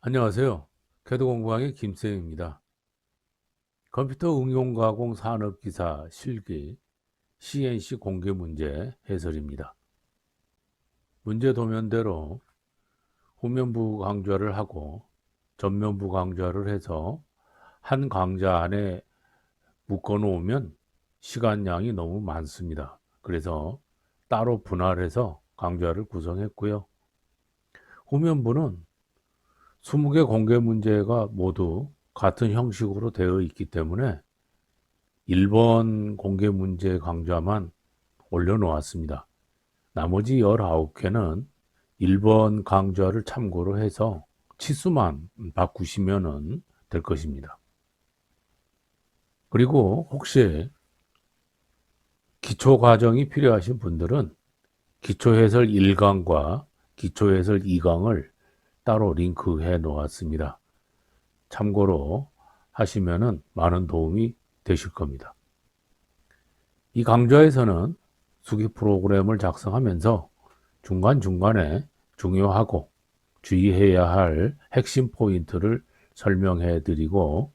안녕하세요. 캐드공부왕의 김쌤입니다. 컴퓨터 응용 가공 산업 기사 실기 CNC 공개 문제 해설입니다. 문제 도면대로 후면부 강좌를 하고 전면부 강좌를 해서 한 강좌 안에 묶어 놓으면 시간량이 너무 많습니다. 그래서 따로 분할해서 강좌를 구성했고요. 후면부는 20개 공개 문제가 모두 같은 형식으로 되어 있기 때문에 1번 공개 문제 강좌만 올려놓았습니다. 나머지 19개는 1번 강좌를 참고로 해서 치수만 바꾸시면 될 것입니다. 그리고 혹시 기초 과정이 필요하신 분들은 기초해설 1강과 기초해설 2강을 따로 링크해 놓았습니다. 참고로 하시면 많은 도움이 되실 겁니다. 이 강좌에서는 수기 프로그램을 작성하면서 중간중간에 중요하고 주의해야 할 핵심 포인트를 설명해 드리고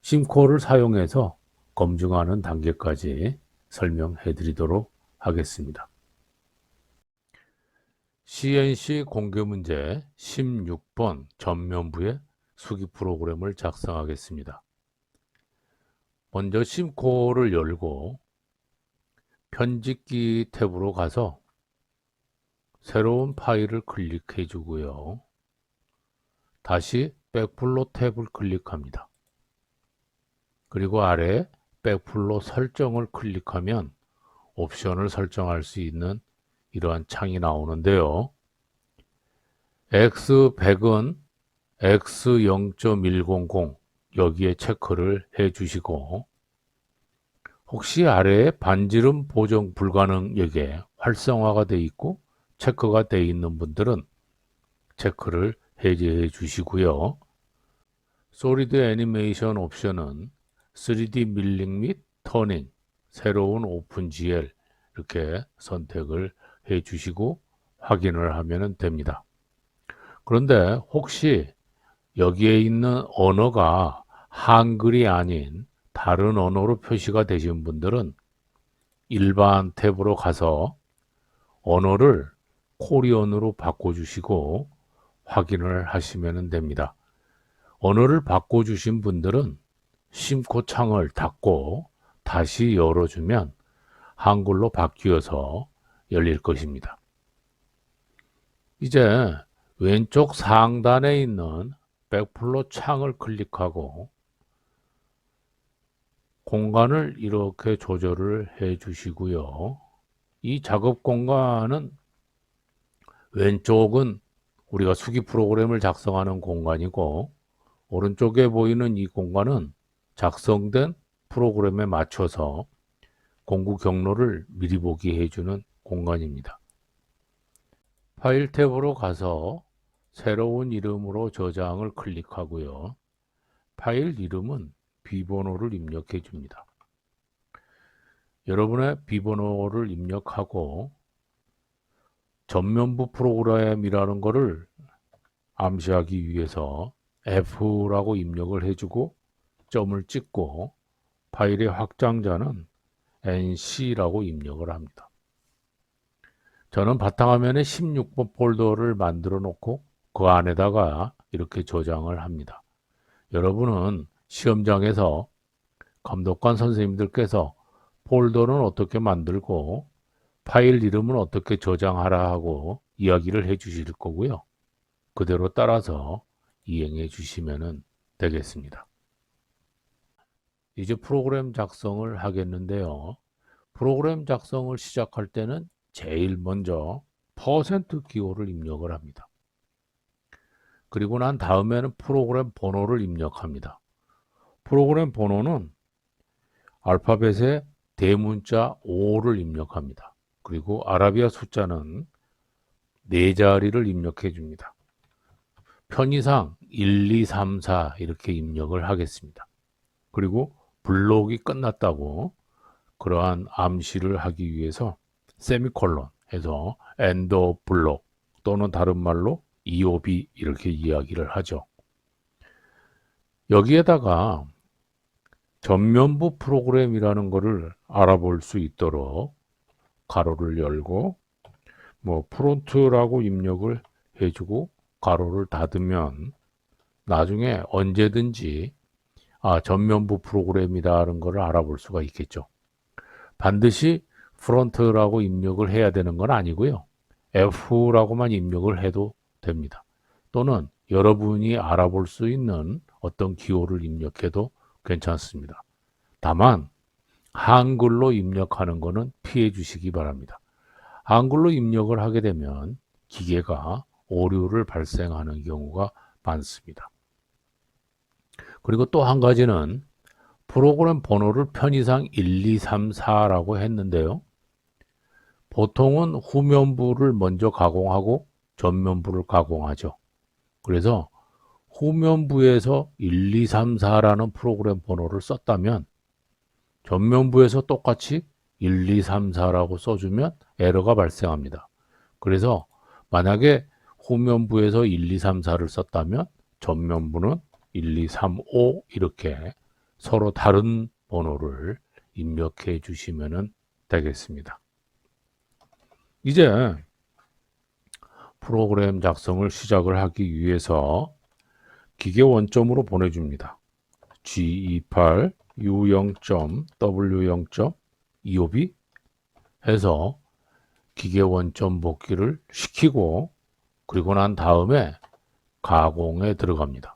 심코를 사용해서 검증하는 단계까지 설명해 드리도록 하겠습니다. CNC 공개 문제 16번 전면부에 수기 프로그램을 작성하겠습니다. 먼저 심코를 열고 편집기 탭으로 가서 새로운 파일을 클릭해 주고요. 다시 백플로 탭을 클릭합니다. 그리고 아래 백플로 설정을 클릭하면 옵션을 설정할 수 있는 이러한 창이 나오는데요. X100은 X0.100 여기에 체크를 해 주시고 혹시 아래에 반지름 보정 불가능 여기에 활성화가 되어 있고 체크가 되어 있는 분들은 체크를 해제해 주시고요. 솔리드 애니메이션 옵션은 3D 밀링 및 터닝, 새로운 오픈GL 이렇게 선택을 해 주시고 확인을 하면 됩니다. 그런데 혹시 여기에 있는 언어가 한글이 아닌 다른 언어로 표시가 되신 분들은 일반 탭으로 가서 언어를 코리안으로 바꿔주시고 확인을 하시면 됩니다. 언어를 바꿔주신 분들은 심코 창을 닫고 다시 열어주면 한글로 바뀌어서 열릴 것입니다. 이제 왼쪽 상단에 있는 백플로 창을 클릭하고 공간을 이렇게 조절을 해 주시고요. 이 작업 공간은 왼쪽은 우리가 수기 프로그램을 작성하는 공간이고 오른쪽에 보이는 이 공간은 작성된 프로그램에 맞춰서 공구 경로를 미리 보기 해주는 공간입니다. 파일 탭으로 가서 새로운 이름으로 저장을 클릭하고요. 파일 이름은 비번호를 입력해 줍니다. 여러분의 비번호를 입력하고 전면부 프로그램이라는 것을 암시하기 위해서 F라고 입력을 해주고 점을 찍고 파일의 확장자는 NC라고 입력을 합니다. 저는 바탕화면에 16번 폴더를 만들어 놓고 그 안에다가 이렇게 저장을 합니다. 여러분은 시험장에서 감독관 선생님들께서 폴더는 어떻게 만들고 파일 이름은 어떻게 저장하라 하고 이야기를 해 주실 거고요. 그대로 따라서 이행해 주시면 되겠습니다. 이제 프로그램 작성을 하겠는데요. 프로그램 작성을 시작할 때는 제일 먼저 퍼센트 기호를 입력을 합니다. 그리고 난 다음에는 프로그램 번호를 입력합니다. 프로그램 번호는 알파벳의 대문자 5를 입력합니다. 그리고 아라비아 숫자는 4자리를 입력해 줍니다. 편의상 1, 2, 3, 4 이렇게 입력을 하겠습니다. 그리고 블록이 끝났다고 그러한 암시를 하기 위해서 세미콜론 해서 엔더 블록 또는 다른 말로 EOB 이렇게 이야기를 하죠. 여기에다가 전면부 프로그램이라는 것을 알아볼 수 있도록 가로를 열고 뭐 프론트라고 입력을 해주고 가로를 닫으면 나중에 언제든지 전면부 프로그램이라는 것을 알아볼 수가 있겠죠. 반드시 프론트라고 입력을 해야 되는 건 아니고요. F라고만 입력을 해도 됩니다. 또는 여러분이 알아볼 수 있는 어떤 기호를 입력해도 괜찮습니다. 다만 한글로 입력하는 것은 피해 주시기 바랍니다. 한글로 입력을 하게 되면 기계가 오류를 발생하는 경우가 많습니다. 그리고 또 한 가지는 프로그램 번호를 편의상 1, 2, 3, 4라고 했는데요. 보통은 후면부를 먼저 가공하고 전면부를 가공하죠. 그래서 후면부에서 1, 2, 3, 4라는 프로그램 번호를 썼다면 전면부에서 똑같이 1, 2, 3, 4라고 써주면 에러가 발생합니다. 그래서 만약에 후면부에서 1, 2, 3, 4를 썼다면 전면부는 1, 2, 3, 5 이렇게 서로 다른 번호를 입력해 주시면 되겠습니다. 이제 프로그램 작성을 시작을 하기 위해서 기계 원점으로 보내줍니다. G28 U0.W0.EOB 해서 기계 원점 복귀를 시키고 그리고 난 다음에 가공에 들어갑니다.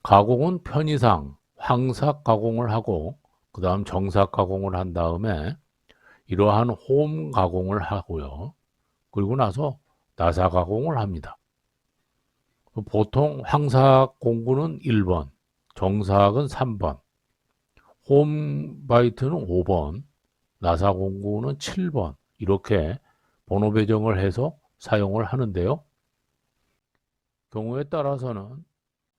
가공은 편의상 황삭 가공을 하고 그 다음 정삭 가공을 한 다음에 이러한 홈 가공을 하고요. 그리고 나서 나사 가공을 합니다. 보통 황삭 공구는 1번, 정삭은 3번, 홈 바이트는 5번, 나사 공구는 7번 이렇게 번호 배정을 해서 사용을 하는데요. 경우에 따라서는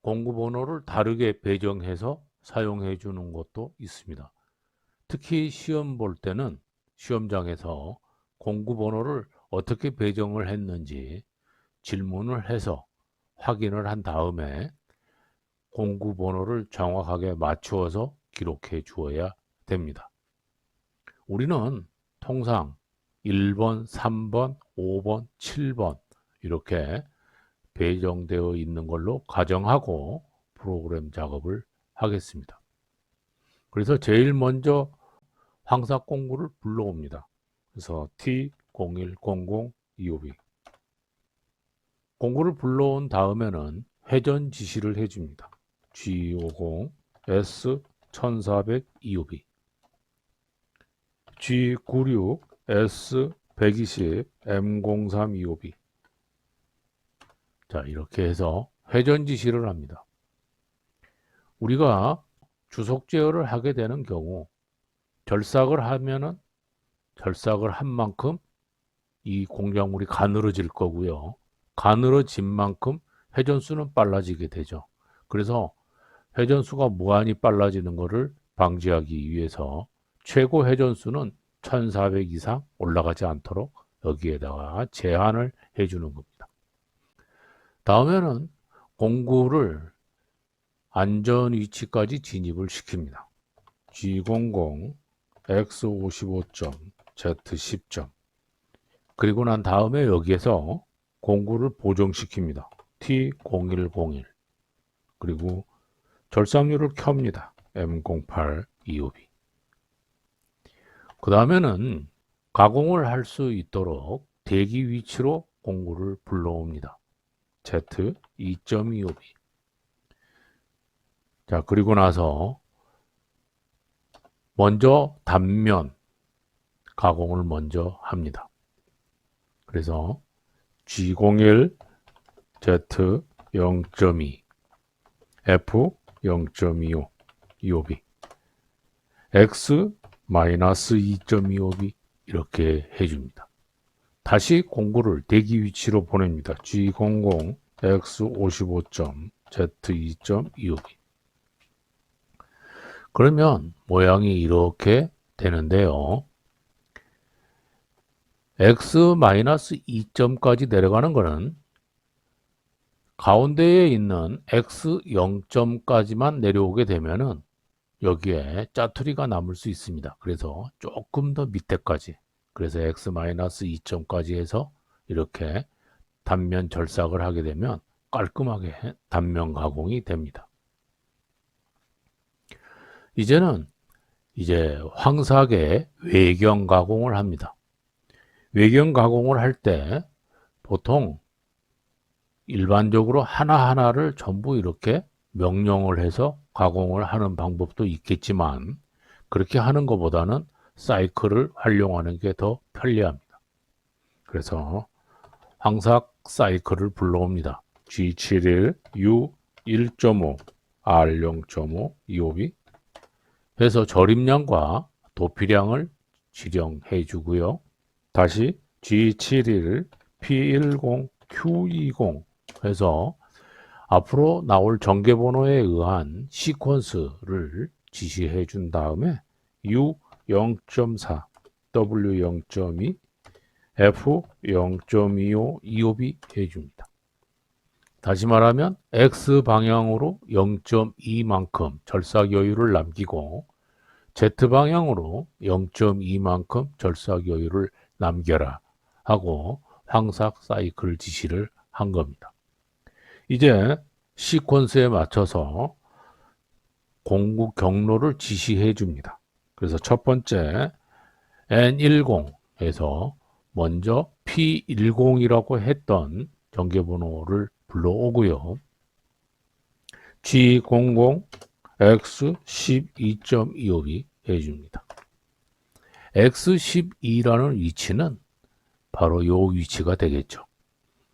공구 번호를 다르게 배정해서 사용해 주는 것도 있습니다. 특히 시험 볼 때는 시험장에서 공구 번호를 어떻게 배정을 했는지 질문을 해서 확인을 한 다음에 공구 번호를 정확하게 맞추어서 기록해 주어야 됩니다. 우리는 통상 1번, 3번, 5번, 7번 이렇게 배정되어 있는 걸로 가정하고 프로그램 작업을 하겠습니다. 그래서 제일 먼저 황삭 공구를 불러옵니다. 그래서 T0100EOB 공구를 불러온 다음에는 회전 지시를 해줍니다. G50 S1400EOB G96 S120 M03EOB 자, 이렇게 해서 회전 지시를 합니다. 우리가 주속 제어를 하게 되는 경우 결삭을 하면은 결삭을 한 만큼 이 공작물이 가늘어질 거고요. 가늘어진 만큼 회전수는 빨라지게 되죠. 그래서 회전수가 무한히 빨라지는 것을 방지하기 위해서 최고 회전수는 1400 이상 올라가지 않도록 여기에다가 제한을 해주는 겁니다. 다음에는 공구를 안전 위치까지 진입을 시킵니다. G00 X55점 Z10점 그리고 난 다음에 여기에서 공구를 보정시킵니다. T0101 그리고 절삭률을 켭니다. M08 EOB 그 다음에는 가공을 할 수 있도록 대기 위치로 공구를 불러옵니다. Z2.25B 자 그리고 나서 먼저 단면 가공을 먼저 합니다. 그래서 G01 Z 0.2 F 0.25 EOB X 마이너스 2.25B 이렇게 해줍니다. 다시 공구를 대기 위치로 보냅니다. G00 X55점 Z2.25B 그러면 모양이 이렇게 되는데요. X-2점까지 내려가는 것은 가운데에 있는 x 0점까지만 내려오게 되면은 여기에 짜투리가 남을 수 있습니다. 그래서 조금 더 밑에까지, 그래서 x-2점까지 해서 이렇게 단면 절삭을 하게 되면 깔끔하게 단면 가공이 됩니다. 이제는 황삭의 외경 가공을 합니다. 외경 가공을 할 때 보통 일반적으로 하나하나를 전부 이렇게 명령을 해서 가공을 하는 방법도 있겠지만, 그렇게 하는 것보다는 사이클을 활용하는 게 더 편리합니다. 그래서 황삭 사이클을 불러옵니다. G71, U 1.5, R 0.5, EOB 해서 절임량과 도피량을 지정해 주고요. 다시 G71, P10, Q20 해서 앞으로 나올 전개번호에 의한 시퀀스를 지시해 준 다음에 U 0.4, W 0.2, F 0.25, EOB 해줍니다. 다시 말하면 X 방향으로 0.2만큼 절삭 여유를 남기고 Z 방향으로 0.2만큼 절삭 여유를 남겨라 하고 황삭 사이클 지시를 한 겁니다. 이제 시퀀스에 맞춰서 공구 경로를 지시해 줍니다. 그래서 첫 번째 N10에서 먼저 P10이라고 했던 전개번호를 불러오고요. G00, X12.25B 해줍니다. X12라는 위치는 바로 이 위치가 되겠죠.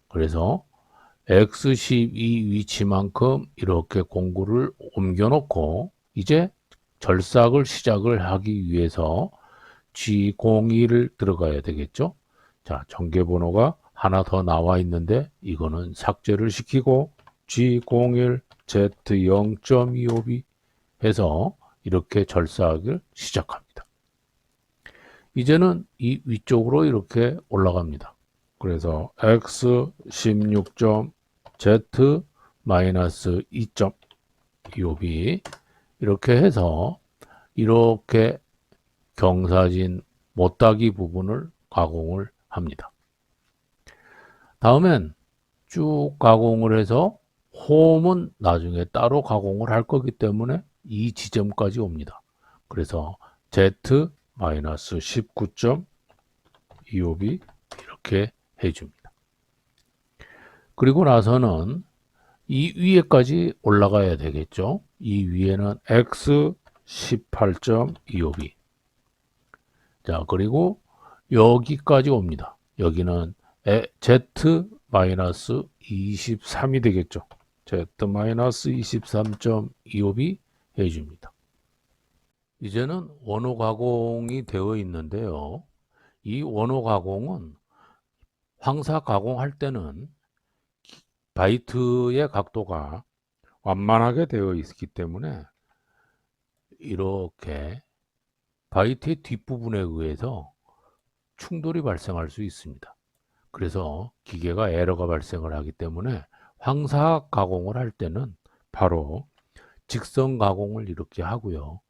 그래서 X12 위치만큼 이렇게 공구를 옮겨놓고 이제 절삭을 시작을 하기 위해서 G02를 들어가야 되겠죠. 자, 전개번호가 하나 더 나와 있는데 이거는 삭제를 시키고 G01, Z0.25B 해서 이렇게 절삭을 시작합니다. 이제는 이 위쪽으로 이렇게 올라갑니다. 그래서 X16점, Z-2.25B 이렇게 해서 이렇게 경사진 못따기 부분을 가공을 합니다. 다음엔 쭉 가공을 해서 홈은 나중에 따로 가공을 할 거기 때문에 이 지점까지 옵니다. 그래서 Z-19.25B 이렇게 해줍니다. 그리고 나서는 이 위에까지 올라가야 되겠죠. 이 위에는 X18.25B. 자, 그리고 여기까지 옵니다. 여기는 Z-23이 되겠죠. Z-23.25B 해줍니다. 이제는 원호 가공이 되어 있는데요. 이 원호 가공은 황삭 가공할 때는 바이트의 각도가 완만하게 되어 있기 때문에 이렇게 바이트의 뒷부분에 의해서 충돌이 발생할 수 있습니다. 그래서 기계가 에러가 발생을 하기 때문에 황삭 가공을 할 때는 바로 직선 가공을 이렇게 하고요.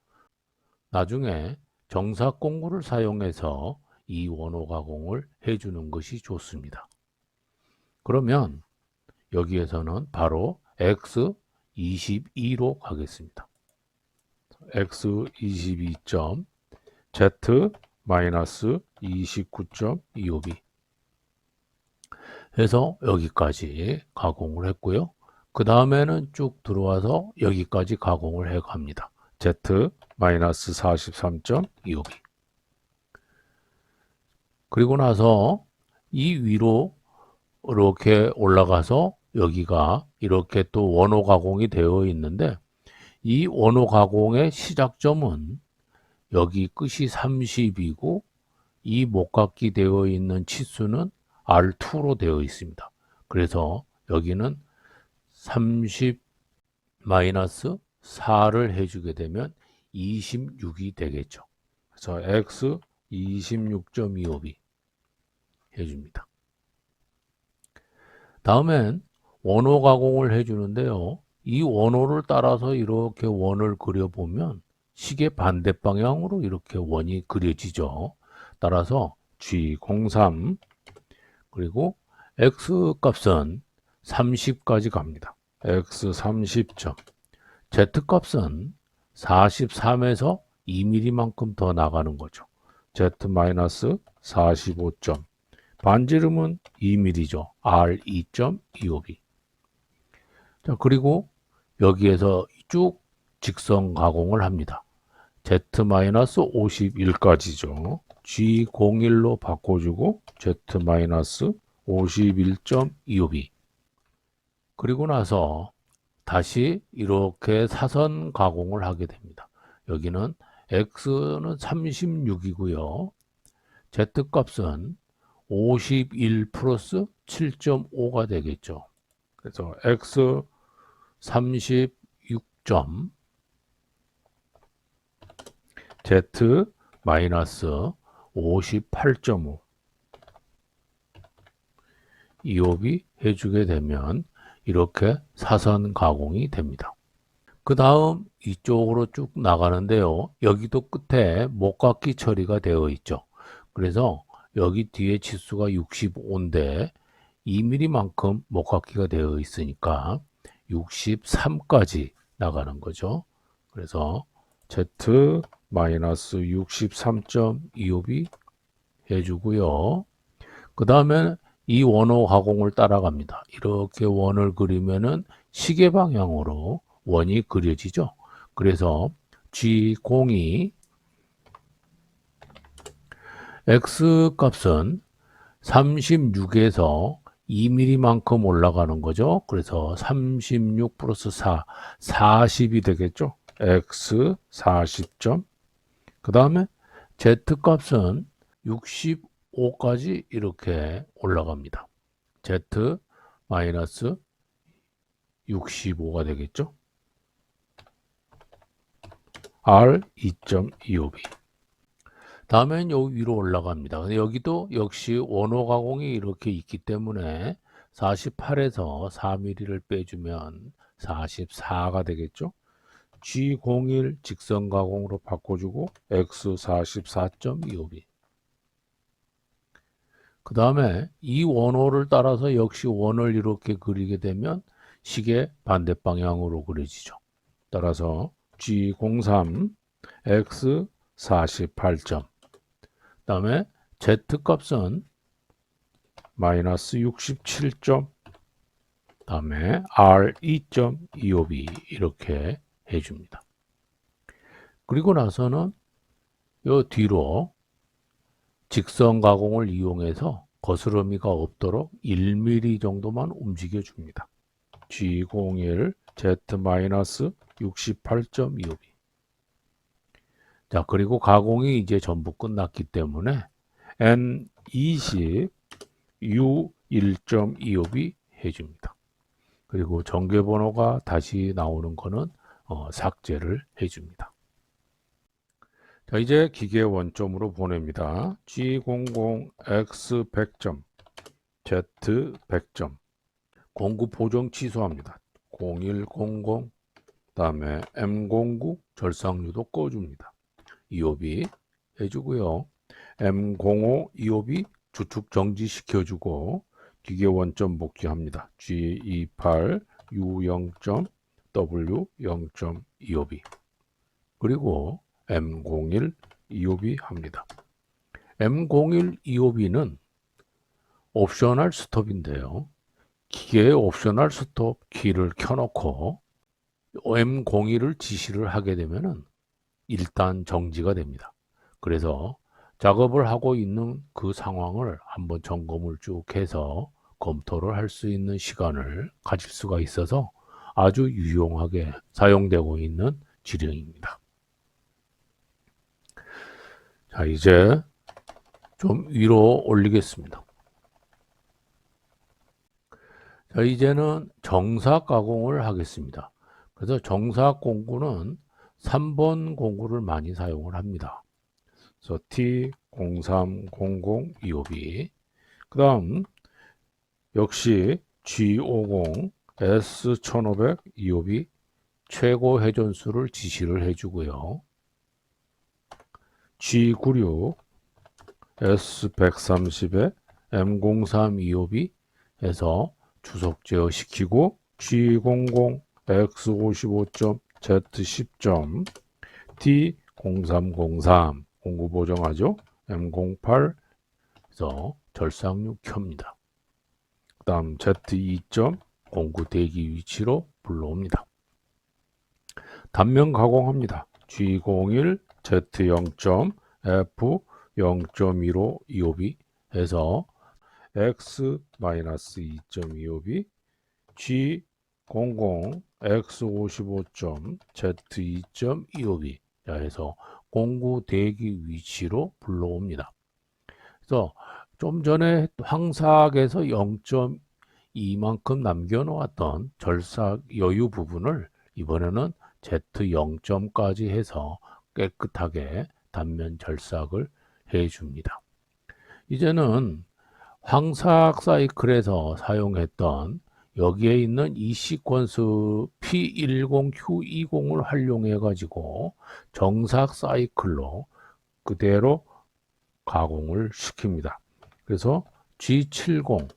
나중에 정삭 공구를 사용해서 이 원호 가공을 해주는 것이 좋습니다. 그러면 여기에서는 바로 X22로 가겠습니다. X22점 Z-29.25B 해서 여기까지 가공을 했고요. 그 다음에는 쭉 들어와서 여기까지 가공을 해 갑니다. Z-43.25B 그리고 나서 이 위로 이렇게 올라가서 여기가 이렇게 또 원호 가공이 되어 있는데 이 원호 가공의 시작점은 여기 끝이 30이고 이 목각기 되어 있는 치수는 R2로 되어 있습니다. 그래서 여기는 30-4를 해주게 되면 26이 되겠죠. 그래서 X 26.25B 해줍니다. 다음엔 원호 가공을 해주는데요. 이 원호를 따라서 이렇게 원을 그려보면 시계 반대 방향으로 이렇게 원이 그려지죠. 따라서 G03 그리고 X 값은 30까지 갑니다. X 30점. Z 값은 43에서 2mm만큼 더 나가는 거죠. Z-45점. 반지름은 2mm죠. R 2.25b. 자, 그리고 여기에서 쭉 직선 가공을 합니다. Z-51까지죠. G01로 바꿔주고 Z-51.25b. 그리고 나서 다시 이렇게 사선 가공을 하게 됩니다. 여기는 X는 36이고요. Z 값은 51 플러스 7.5가 되겠죠. 그래서 X 36점 Z 마이너스 58.5 이옵이 해주게 되면 이렇게 사선 가공이 됩니다. 그 다음 이쪽으로 쭉 나가는데요. 여기도 끝에 목깎이 처리가 되어 있죠. 그래서 여기 뒤에 치수가 65인데 2mm만큼 목깎이가 되어 있으니까 63까지 나가는 거죠. 그래서 Z-63.25이 해주고요. 그 다음에 이 원호 가공을 따라갑니다. 이렇게 원을 그리면은 시계 방향으로 원이 그려지죠. 그래서 G02 X 값은 36에서 2mm만큼 올라가는 거죠. 그래서 36 플러스 4, 40이 되겠죠. X 40점. 그 다음에 Z 값은 65까지 이렇게 올라갑니다. Z 마이너스 65가 되겠죠. R 2.25b. 다음엔 여기 위로 올라갑니다. 근데 여기도 역시 원호 가공이 이렇게 있기 때문에 48에서 4mm를 빼주면 44가 되겠죠. G01 직선 가공으로 바꿔주고 X 44.25b. 그 다음에 이 원호를 따라서 역시 원을 이렇게 그리게 되면 시계 반대 방향으로 그려지죠. 따라서 G03 X 48점. 그 다음에 Z 값은 마이너스 67점. 그 다음에 R 2.25b 이렇게 해줍니다. 그리고 나서는 요 뒤로 직선 가공을 이용해서 거스러미가 없도록 1mm 정도만 움직여 줍니다. G01 Z-68.25b. 자, 그리고 가공이 이제 전부 끝났기 때문에 N20 U1.25b 해줍니다. 그리고 전개번호가 다시 나오는 거는 삭제를 해줍니다. 자, 이제 기계 원점으로 보냅니다. G00 X 100점, Z 100점. 공구 보정 취소합니다. 0100, 다음에 M09 절상류도 꺼줍니다. 이옵이 해주고요. M05 이옵이 주축 정지시켜주고 기계 원점 복귀합니다. G28 U0점 W 0.25b. 그리고 M01 25b 합니다. M01 25b는 옵셔널 스톱인데요. 기계의 옵셔널 스톱 키를 켜놓고 M01을 지시를 하게 되면은 일단 정지가 됩니다. 그래서 작업을 하고 있는 그 상황을 한번 점검을 쭉 해서 검토를 할 수 있는 시간을 가질 수가 있어서 아주 유용하게 사용되고 있는 지령입니다. 자, 이제 좀 위로 올리겠습니다. 자, 이제는 정사 가공을 하겠습니다. 그래서 정사 공구는 3번 공구를 많이 사용을 합니다. 그래서 T030025B. 그 다음 역시 G50 S1500 EOB 최고 회전수를 지시를 해주고요. G96 S130에 M03 EOB 해서 주석 제어시키고 G00 X55점 Z10점 T0303 공구 보정하죠. M08 해서 절삭류 켭니다. 그 다음 Z2점 공구 대기 위치로 불러옵니다. 단면 가공합니다. G01 Z0점 F0.15 EOB 해서 X-2.25B G00 X55점 Z2.25B 해서 공구 대기 위치로 불러옵니다. 그래서 좀 전에 황삭에서 0.2만큼 남겨놓았던 절삭 여유 부분을 이번에는 Z0점까지 해서 깨끗하게 단면 절삭을 해줍니다. 이제는 황삭 사이클에서 사용했던 여기에 있는 이 시퀀스 P10, Q20을 활용해 가지고 정삭 사이클로 그대로 가공을 시킵니다. 그래서 G70,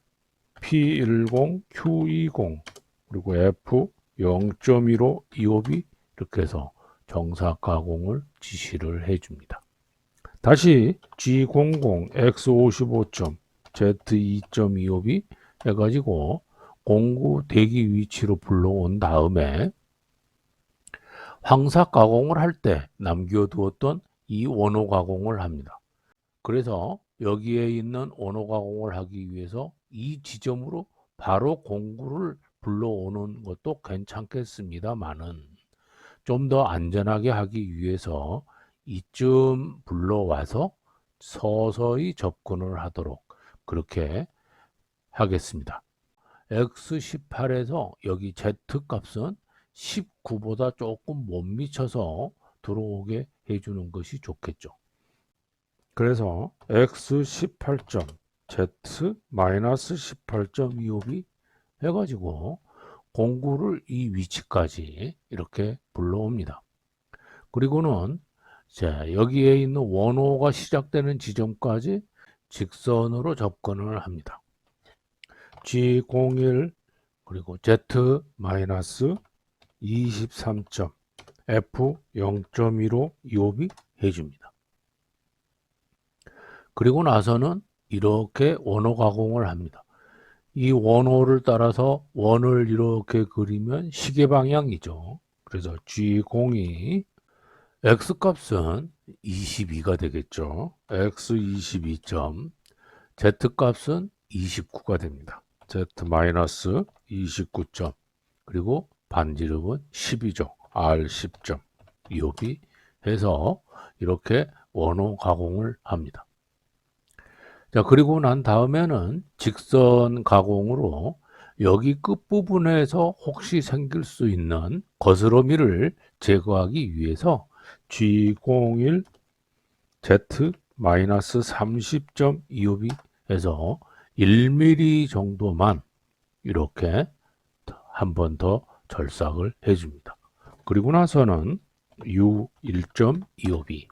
P10, Q20 그리고 F0.15 EOB 이렇게 해서 정삭 가공을 지시를 해줍니다. 다시 G00 X55점 Z2.25B 해가지고 공구 대기 위치로 불러온 다음에 황삭 가공을 할 때 남겨두었던 이 원호 가공을 합니다. 그래서 여기에 있는 원호 가공을 하기 위해서 이 지점으로 바로 공구를 불러오는 것도 괜찮겠습니다만은 좀 더 안전하게 하기 위해서 이쯤 불러와서 서서히 접근을 하도록 그렇게 하겠습니다. X18에서 여기 Z 값은 19보다 조금 못 미쳐서 들어오게 해주는 것이 좋겠죠. 그래서 X18점 Z-18.25B 해가지고 공구를 이 위치까지 이렇게 불러옵니다. 그리고는 자, 여기에 있는 원호가 시작되는 지점까지 직선으로 접근을 합니다. G01 그리고 Z-23점 F0.15 EOB 해줍니다. 그리고 나서는 이렇게 원호 가공을 합니다. 이 원호를 따라서 원을 이렇게 그리면 시계 방향이죠. 그래서 G02 X값은 22가 되겠죠. X22점 Z값은 29가 됩니다. Z-29점 그리고 반지름은 12죠. R10점 EOB 해서 이렇게 원호 가공을 합니다. 자, 그리고 난 다음에는 직선 가공으로 여기 끝부분에서 혹시 생길 수 있는 거스러미를 제거하기 위해서 G01 Z-30점 EOB 해서 1mm 정도만 이렇게 한 번 더 절삭을 해줍니다. 그리고 나서는 U1점 EOB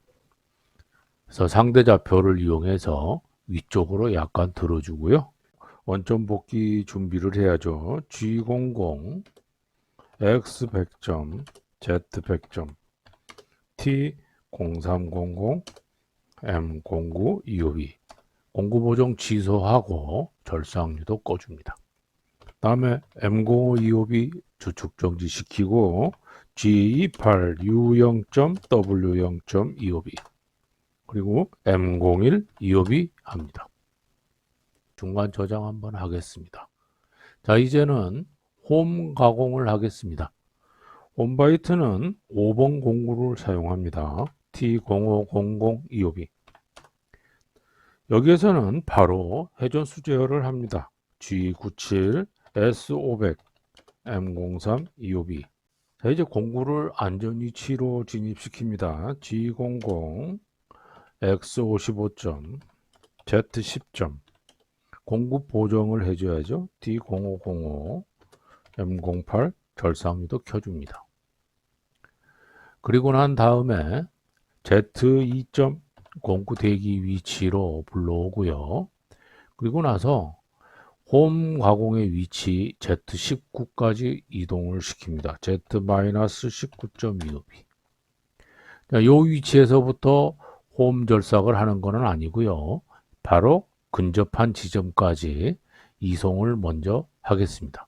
그래서 상대좌표를 이용해서 위쪽으로 약간 들어주고요. 원점 복귀 준비를 해야죠. G00 X100점 Z100점 T0300 M09 EOB 공구 보정 취소하고 절삭류도 꺼줍니다. 다음에 M05 EOB 주축 정지시키고 G28 U0점 W0점 EOB 그리고 M01 EOB 합니다. 중간 저장 한번 하겠습니다. 자, 이제는 홈 가공을 하겠습니다. 홈바이트는 5번 공구를 사용합니다. T0500 EOB 여기에서는 바로 회전수 제어를 합니다. G97 S500 M03 EOB 자, 이제 공구를 안전위치로 진입시킵니다. G00 X55점 Z10점 공급 보정을 해줘야죠. D0505, M08 절삭유도 켜줍니다. 그리고 난 다음에 Z2. 공구 대기 위치로 불러오고요. 그리고 나서 홈 가공의 위치 Z19까지 이동을 시킵니다. Z-19.25B. 이 위치에서부터 홈 절삭을 하는 것은 아니고요. 바로 근접한 지점까지 이송을 먼저 하겠습니다.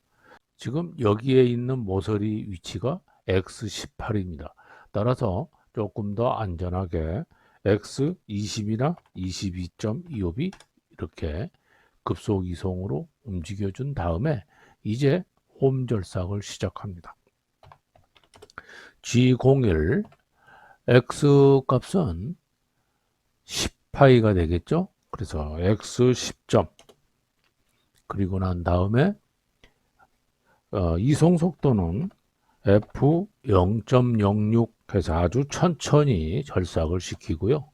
지금 여기에 있는 모서리 위치가 X18입니다. 따라서 조금 더 안전하게 X20이나 22.25B 이렇게 급속 이송으로 움직여준 다음에 이제 홈 절삭을 시작합니다. G01 X 값은 10파이가 되겠죠. 그래서 X10점 그리고 난 다음에 이송 속도는 F0.06 해서 아주 천천히 절삭을 시키고요.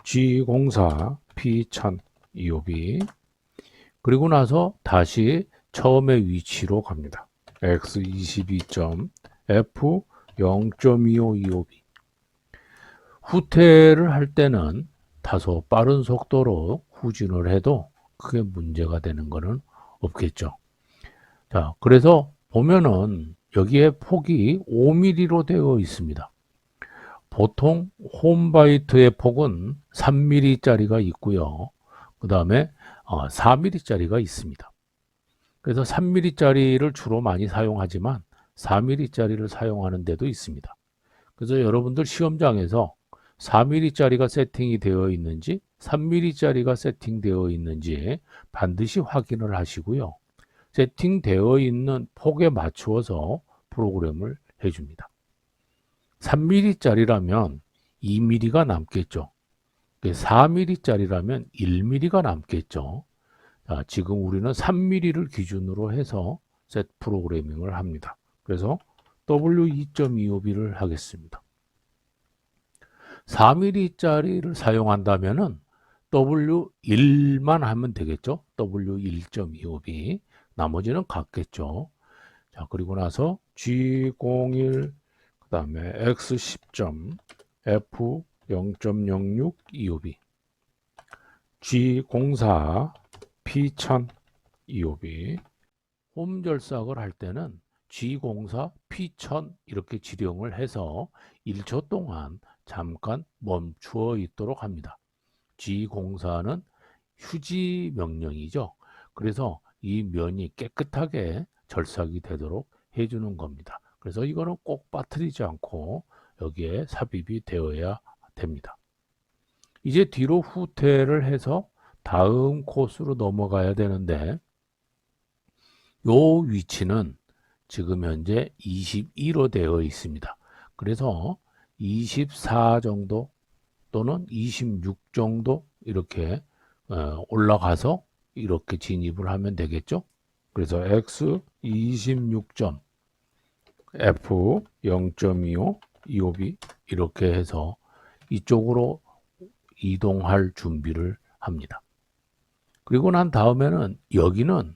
G04 P1000 EOB 그리고 나서 다시 처음의 위치로 갑니다. X22점 F0.25 EOB 후퇴를 할 때는 다소 빠른 속도로 후진을 해도 크게 문제가 되는 것은 없겠죠. 자, 그래서 보면은 여기에 폭이 5mm로 되어 있습니다. 보통 홈바이트의 폭은 3mm짜리가 있고요. 그 다음에 4mm짜리가 있습니다. 그래서 3mm짜리를 주로 많이 사용하지만 4mm짜리를 사용하는 데도 있습니다. 그래서 여러분들 시험장에서 4mm짜리가 세팅이 되어 있는지 3mm짜리가 세팅되어 있는지 반드시 확인을 하시고요. 세팅되어 있는 폭에 맞추어서 프로그램을 해줍니다. 3mm짜리라면 2mm가 남겠죠. 4mm짜리라면 1mm가 남겠죠. 자, 지금 우리는 3mm를 기준으로 해서 셋 프로그래밍을 합니다. 그래서 W2.25B를 하겠습니다. 4mm짜리를 사용한다면은 W1만 하면 되겠죠. W1.25B. 나머지는 같겠죠. 자, 그리고 나서 G01, 그 다음에 X10점, F0.06 EOB, G04, P1000 EOB. 홈 절삭을 할 때는 G04, P1000 이렇게 지령을 해서 1초 동안 잠깐 멈추어 있도록 합니다. G04는 휴지 명령이죠. 그래서 이 면이 깨끗하게 절삭이 되도록 해주는 겁니다. 그래서 이거는 꼭 빠뜨리지 않고 여기에 삽입이 되어야 됩니다. 이제 뒤로 후퇴를 해서 다음 코스로 넘어가야 되는데 요 위치는 지금 현재 22로 되어 있습니다. 그래서 24 정도 또는 26 정도 이렇게 올라가서 이렇게 진입을 하면 되겠죠. 그래서 X 26점 F 0.25 EOB 이렇게 해서 이쪽으로 이동할 준비를 합니다. 그리고 난 다음에는 여기는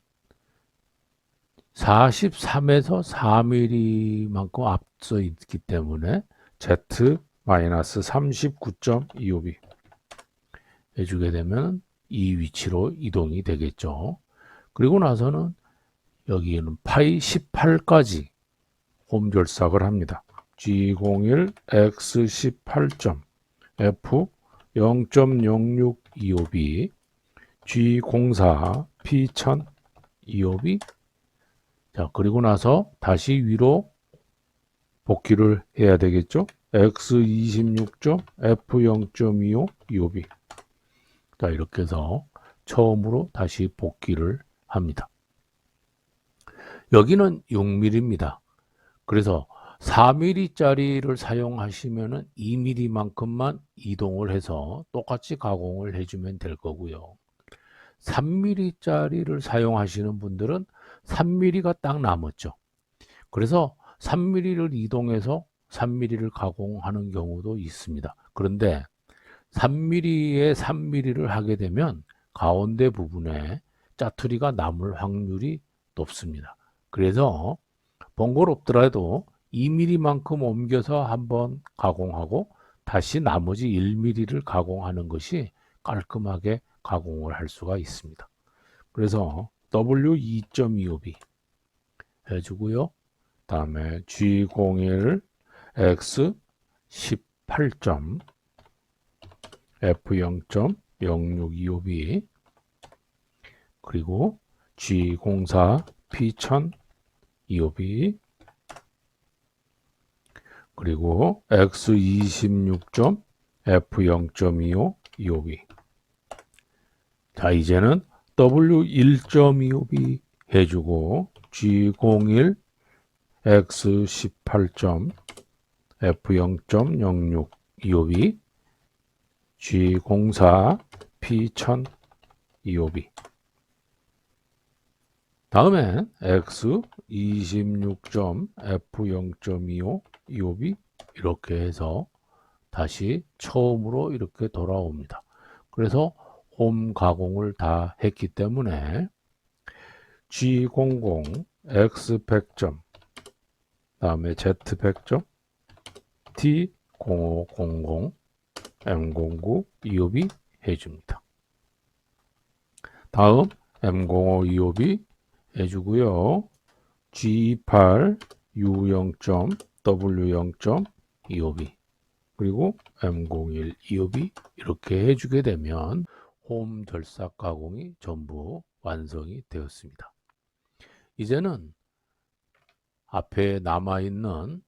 43에서 4mm만큼 앞서 있기 때문에 Z-39.25B 해주게 되면 이 위치로 이동이 되겠죠. 그리고 나서는 여기는 파이 18까지 홈 절삭을 합니다. G01 X18점 F 0.06 EOB G04 P1000 EOB. 자, 그리고 나서 다시 위로 복귀를 해야 되겠죠. X26점 F 0.25 EOB. 자, 이렇게 해서 처음으로 다시 복귀를 합니다. 여기는 6mm입니다. 그래서 4mm짜리를 사용하시면 2mm만큼만 이동을 해서 똑같이 가공을 해주면 될 거고요. 3mm짜리를 사용하시는 분들은 3mm가 딱 남았죠. 그래서 3mm를 이동해서 3mm를 가공하는 경우도 있습니다. 그런데 3mm에 3mm를 하게 되면 가운데 부분에 짜투리가 남을 확률이 높습니다. 그래서 번거롭더라도 2mm만큼 옮겨서 한번 가공하고 다시 나머지 1mm를 가공하는 것이 깔끔하게 가공을 할 수가 있습니다. 그래서 W2.25B 해주고요. 다음에 G01 X 18점 F0.0625B 그리고 G04 P1025B 그리고 X26점 F0.25 25B 자 이제는 W1.25B 해주고 G01 X18점 F0.06 25B G04 P1000 25B 다음엔 X26점 F0.25 25B 이렇게 해서 다시 처음으로 이렇게 돌아옵니다. 그래서 홈 가공을 다 했기 때문에 G00 X100점 다음에 Z100점 T0500 M09 25B 해줍니다. 다음 M05 25B 해주고요. G28 U0점 W0점 25B 그리고 M01 25B 이렇게 해주게 되면 홈 절삭 가공이 전부 완성이 되었습니다. 이제는 앞에 남아있는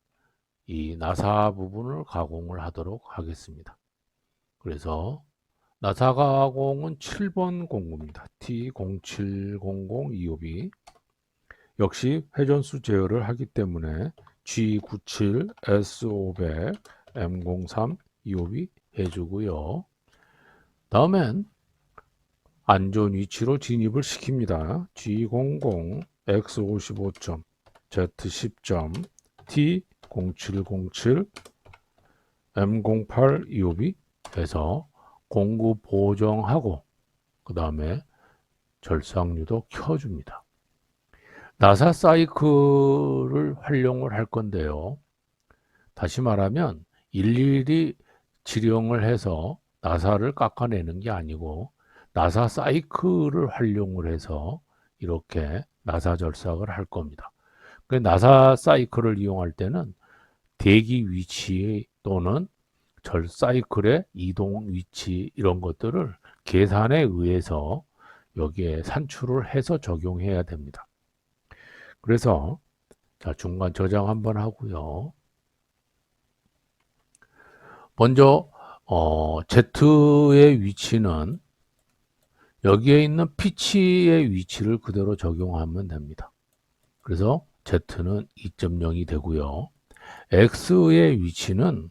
이 나사 부분을 가공을 하도록 하겠습니다. 그래서 나사 가공은 7번 공구입니다. T070025B 역시 회전수 제어를 하기 때문에 G97 S500 M03 25B 해주고요. 다음엔 안전 위치로 진입을 시킵니다. G00 X55점 Z10점 T0707 M08 25B 해서 공구 보정하고 그 다음에 절삭유도 켜줍니다. 나사 사이클을 활용을 할 건데요. 다시 말하면 일일이 지령을 해서 나사를 깎아내는 게 아니고 나사 사이클을 활용을 해서 이렇게 나사 절삭을 할 겁니다. 나사 사이클을 이용할 때는 대기 위치 또는 절 사이클의 이동 위치 이런 것들을 계산에 의해서 여기에 산출을 해서 적용해야 됩니다. 그래서 자, 중간 저장 한번 하고요. 먼저 Z의 위치는 여기에 있는 피치의 위치를 그대로 적용하면 됩니다. 그래서 Z는 2.0이 되고요. X의 위치는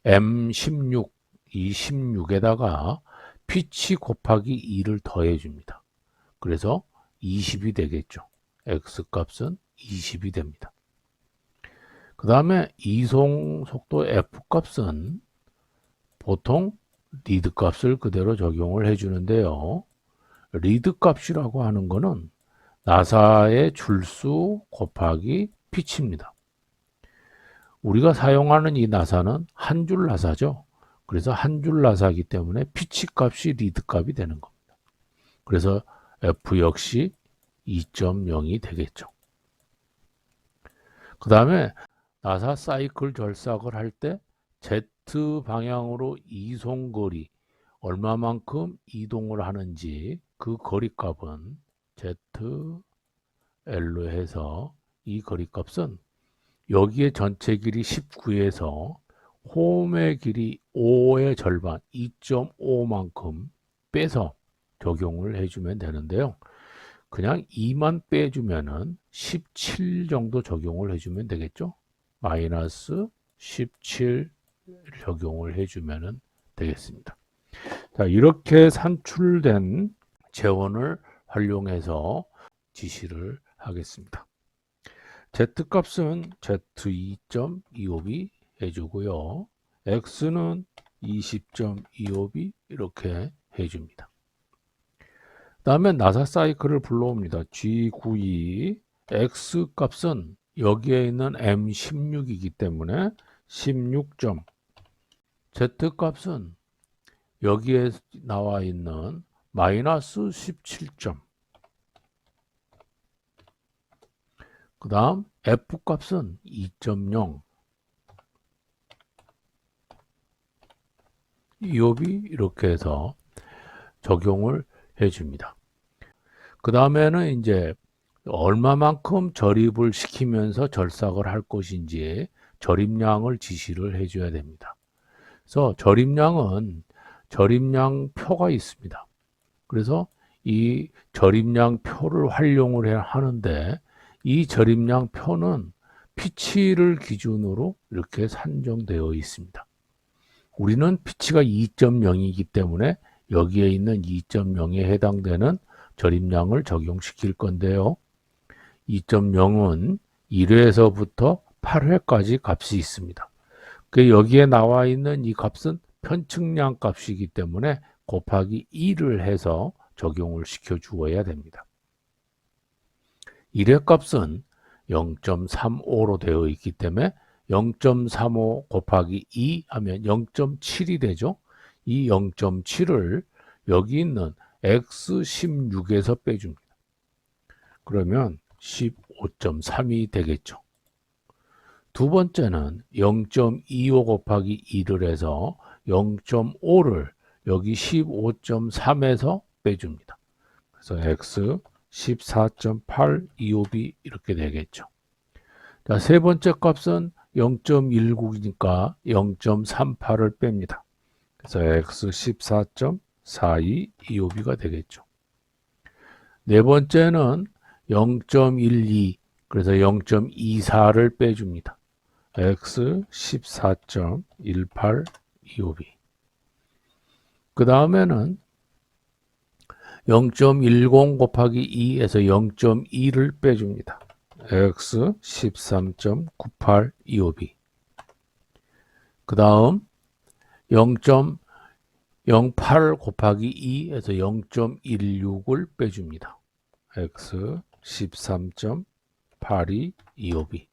M16, 이 16에다가 피치 곱하기 2를 더해 줍니다. 그래서 20이 되겠죠. X 값은 20이 됩니다. 그 다음에 이송 속도 F 값은 보통 리드 값을 그대로 적용을 해주는데요. 리드 값이라고 하는 거는 나사의 줄수 곱하기 피치입니다. 우리가 사용하는 이 나사는 한 줄 나사죠. 그래서 한 줄 나사이기 때문에 피치 값이 리드 값이 되는 겁니다. 그래서 F 역시 2.0이 되겠죠. 그 다음에 나사 사이클 절삭을 할 때 Z 방향으로 이송거리 얼마만큼 이동을 하는지 그 거리값은 ZL로 해서 이 거리값은 여기에 전체 길이 19에서 홈의 길이 5의 절반 2.5만큼 빼서 적용을 해주면 되는데요. 그냥 2만 빼주면은 17 정도 적용을 해주면 되겠죠. 마이너스 17 적용을 해주면 되겠습니다. 자, 이렇게 산출된 재원을 활용해서 지시를 하겠습니다. Z값은 Z2.25B 해주고요. X는 20.25B 이렇게 해줍니다. 그 다음에 나사 사이클을 불러옵니다. G92 X 값은 여기에 있는 M16이기 때문에 16점, Z 값은 여기에 나와 있는 마이너스 17점, 그 다음 F 값은 2.0, 이옵이 이렇게 해서 적용을 해줍니다. 그 다음에는 이제 얼마만큼 절입을 시키면서 절삭을 할 것인지 절입량을 지시를 해줘야 됩니다. 그래서 절입량은 절입량 표가 있습니다. 그래서 이 절입량 표를 활용을 하는데 이 절입량 표는 피치를 기준으로 이렇게 산정되어 있습니다. 우리는 피치가 2.0이기 때문에 여기에 있는 2.0에 해당되는 절입량을 적용시킬 건데요. 2.0은 1회에서부터 8회까지 값이 있습니다. 여기에 나와 있는 이 값은 편측량 값이기 때문에 곱하기 2를 해서 적용을 시켜 주어야 됩니다. 1회 값은 0.35로 되어 있기 때문에 0.35 곱하기 2 하면 0.7이 되죠. 이 0.7을 여기 있는 X16에서 빼줍니다. 그러면 15.3이 되겠죠. 두 번째는 0.25 곱하기 2를 해서 0.5를 여기 15.3에서 빼줍니다. 그래서 X 14.825B 이렇게 되겠죠. 자, 세 번째 값은 0.19이니까 0.38을 뺍니다. 그래서 X 14.4225B가 되겠죠. 네 번째는 0.12, 그래서 0.24를 빼줍니다. X 14.1825B. 그 다음에는 0.10 곱하기 2에서 0.2를 빼줍니다. X 13.9825B. 그 다음 0.08 곱하기 2에서 0.16을 빼줍니다. X 13.8225B.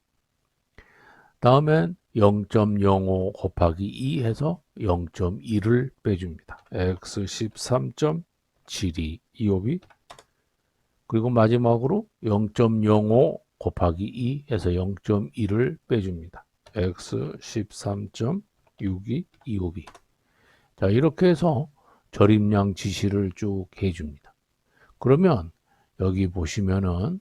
다음엔 0.05 곱하기 2 해서 0.1을 빼줍니다. X 13.7225B. 그리고 마지막으로 0.05 곱하기 2 해서 0.1을 빼줍니다. X 13.6225B. 자, 이렇게 해서 절입량 지시를 쭉 해줍니다. 그러면 여기 보시면은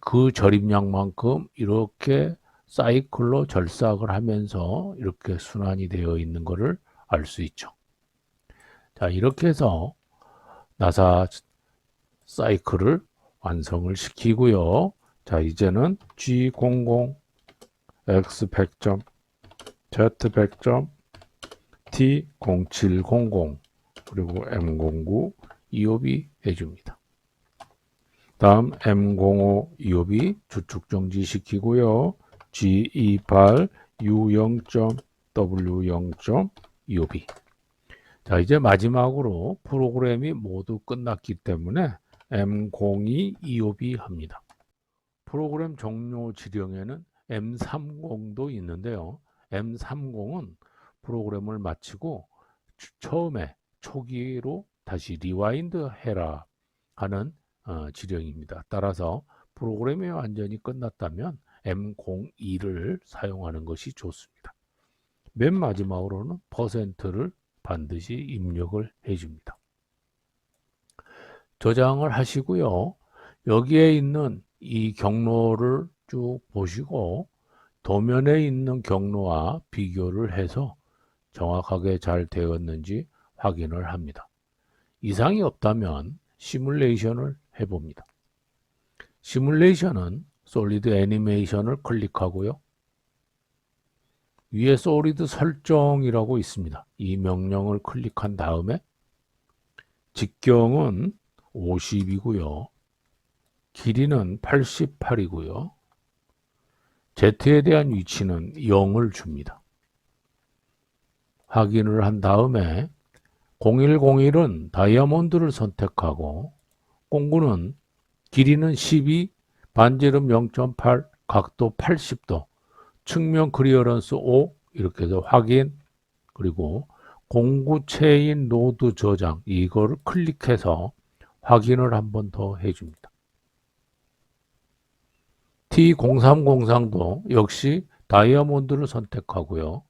그 절입량만큼 이렇게 사이클로 절삭을 하면서 이렇게 순환이 되어 있는 것을 알 수 있죠. 자, 이렇게 해서 나사 사이클을 완성을 시키고요. 자, 이제는 G00, X 100점, Z 100점, T 0700, 그리고 M09 EOB 해줍니다. 다음 M05 EOB 주축 정지 시키고요. G28 U0점, W0점 EOB. 자, 이제 마지막으로 프로그램이 모두 끝났기 때문에 M02 EOB 합니다. 프로그램 종료 지령에는 M30도 있는데요. M30은 프로그램을 마치고 처음에 초기로 다시 리와인드 해라 하는 지령입니다. 따라서 프로그램이 완전히 끝났다면 M02를 사용하는 것이 좋습니다. 맨 마지막으로는 %를 반드시 입력을 해줍니다. 저장을 하시고요. 여기에 있는 이 경로를 쭉 보시고 도면에 있는 경로와 비교를 해서 정확하게 잘 되었는지 확인을 합니다. 이상이 없다면 시뮬레이션을 해봅니다. 시뮬레이션은 솔리드 애니메이션을 클릭하고요. 위에 솔리드 설정이라고 있습니다. 이 명령을 클릭한 다음에 직경은 50이고요. 길이는 88이고요. Z에 대한 위치는 0을 줍니다. 확인을 한 다음에 0101은 다이아몬드를 선택하고 공구는 길이는 12, 반지름 0.8, 각도 80도, 측면 클리어런스 5 이렇게 해서 확인, 그리고 공구 체인 노드 저장 이거를 클릭해서 확인을 한 번 더 해줍니다. T0303도 역시 다이아몬드를 선택하고요.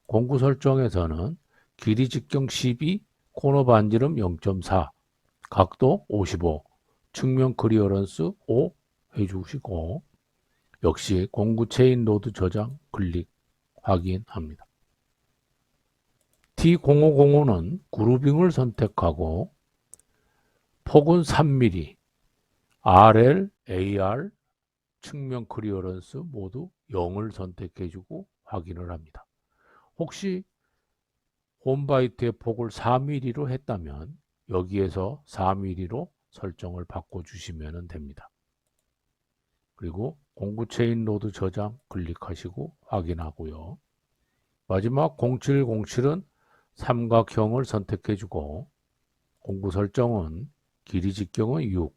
공구 설정에서는 길이 직경 12, 코너 반지름 0.4, 각도 55, 측면 클리어런스 5 해주시고 역시 공구 체인 노드 저장 클릭 확인합니다. T0505는 그루빙을 선택하고 폭은 3mm, RL, AR, 측면 클리어런스 모두 0을 선택해주고 확인을 합니다. 혹시 홈바이트의 폭을 4mm로 했다면 여기에서 4mm로 설정을 바꿔주시면 됩니다. 그리고 공구 체인 노드 저장 클릭하시고 확인하고요. 마지막 0707은 삼각형을 선택해주고 공구 설정은 길이 직경은 6,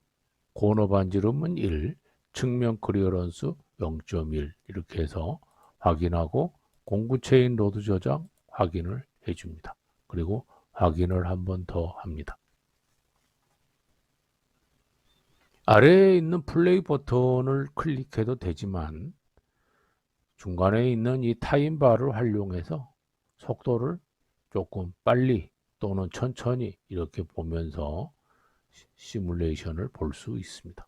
코너 반지름은 1, 측면 클리어런스 0.1 이렇게 해서 확인하고 공구 체인 로드 저장 확인을 해줍니다. 그리고 확인을 한 번 더 합니다. 아래에 있는 플레이 버튼을 클릭해도 되지만 중간에 있는 이 타임바를 활용해서 속도를 조금 빨리 또는 천천히 이렇게 보면서 시뮬레이션을 볼 수 있습니다.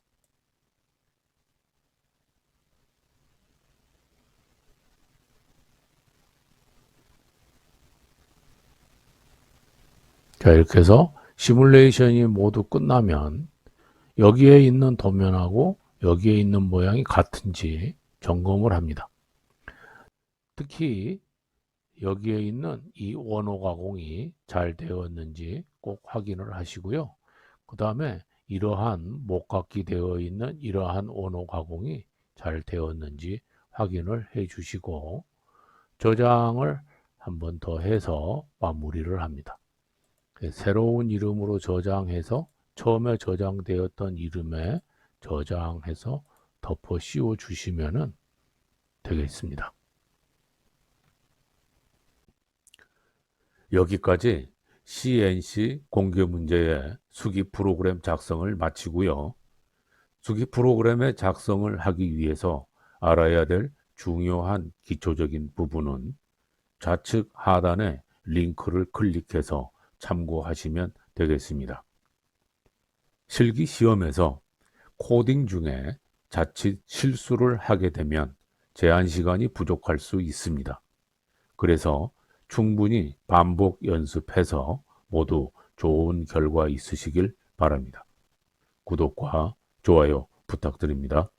자, 이렇게 해서 시뮬레이션이 모두 끝나면 여기에 있는 도면하고 여기에 있는 모양이 같은지 점검을 합니다. 특히 여기에 있는 이 원호 가공이 잘 되었는지 꼭 확인을 하시고요. 그 다음에 이러한 목각기 되어 있는 이러한 원호 가공이 잘 되었는지 확인을 해 주시고 저장을 한 번 더 해서 마무리를 합니다. 새로운 이름으로 저장해서 처음에 저장되었던 이름에 저장해서 덮어 씌워 주시면 되겠습니다. 여기까지 CNC 공개 문제의 수기 프로그램 작성을 마치고요. 수기 프로그램의 작성을 하기 위해서 알아야 될 중요한 기초적인 부분은 좌측 하단에 링크를 클릭해서 참고하시면 되겠습니다. 실기 시험에서 코딩 중에 자칫 실수를 하게 되면 제한 시간이 부족할 수 있습니다. 그래서 충분히 반복 연습해서 모두 좋은 결과 있으시길 바랍니다. 구독과 좋아요 부탁드립니다.